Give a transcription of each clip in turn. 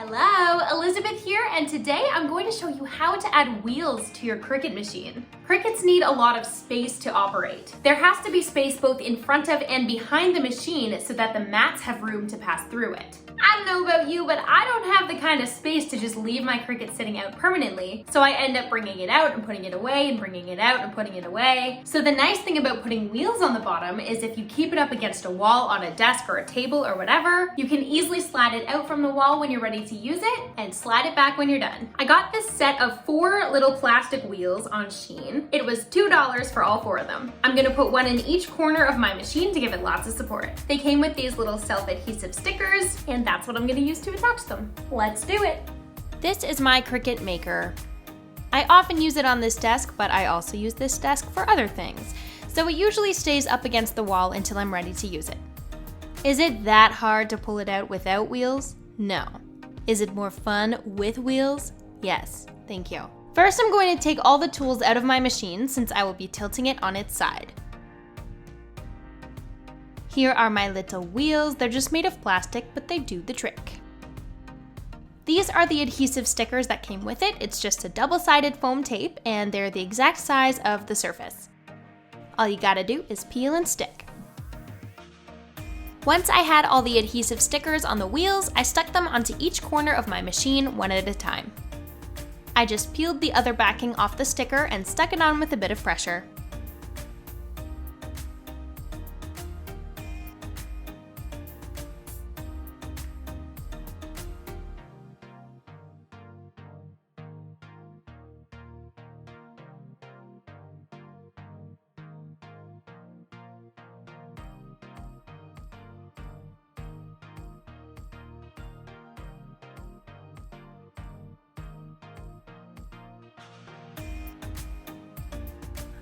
Hello, Elizabeth here, and today I'm going to show you how to add wheels to your Cricut machine. Cricuts need a lot of space to operate. There has to be space both in front of and behind the machine so that the mats have room to pass through it. I don't know about you, but I don't have the kind of space to just leave my Cricut sitting out permanently, so I end up bringing it out and putting it away and bringing it out and putting it away. So the nice thing about putting wheels on the bottom is if you keep it up against a wall on a desk or a table or whatever, you can easily slide it out from the wall when you're ready to use it and slide it back when you're done. I got this set of 4 little plastic wheels on SHEIN. It was $2 for all 4 of them. I'm gonna put one in each corner of my machine to give it lots of support. They came with these little self-adhesive stickers, and that's what I'm gonna use to attach them. Let's do it. This is my Cricut Maker. I often use it on this desk, but I also use this desk for other things. So it usually stays up against the wall until I'm ready to use it. Is it that hard to pull it out without wheels? No. Is it more fun with wheels? Yes, thank you. First, I'm going to take all the tools out of my machine since I will be tilting it on its side. Here are my little wheels. They're just made of plastic, but they do the trick. These are the adhesive stickers that came with it. It's just a double-sided foam tape, and they're the exact size of the surface. All you gotta do is peel and stick. Once I had all the adhesive stickers on the wheels, I stuck them onto each corner of my machine one at a time. I just peeled the other backing off the sticker and stuck it on with a bit of pressure.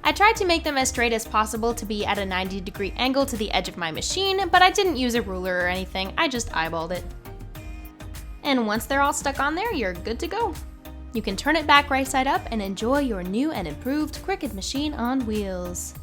I tried to make them as straight as possible to be at a 90-degree angle to the edge of my machine, but I didn't use a ruler or anything, I just eyeballed it. And once they're all stuck on there, you're good to go. You can turn it back right side up and enjoy your new and improved Cricut machine on wheels.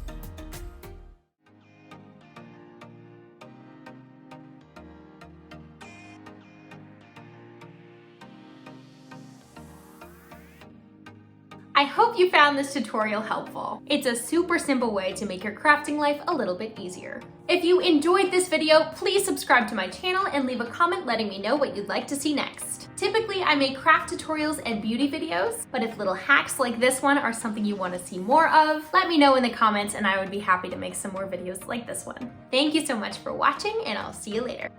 I hope you found this tutorial helpful. It's a super simple way to make your crafting life a little bit easier. If you enjoyed this video, please subscribe to my channel and leave a comment letting me know what you'd like to see next. Typically, I make craft tutorials and beauty videos, but if little hacks like this one are something you want to see more of, let me know in the comments and I would be happy to make some more videos like this one. Thank you so much for watching, and I'll see you later.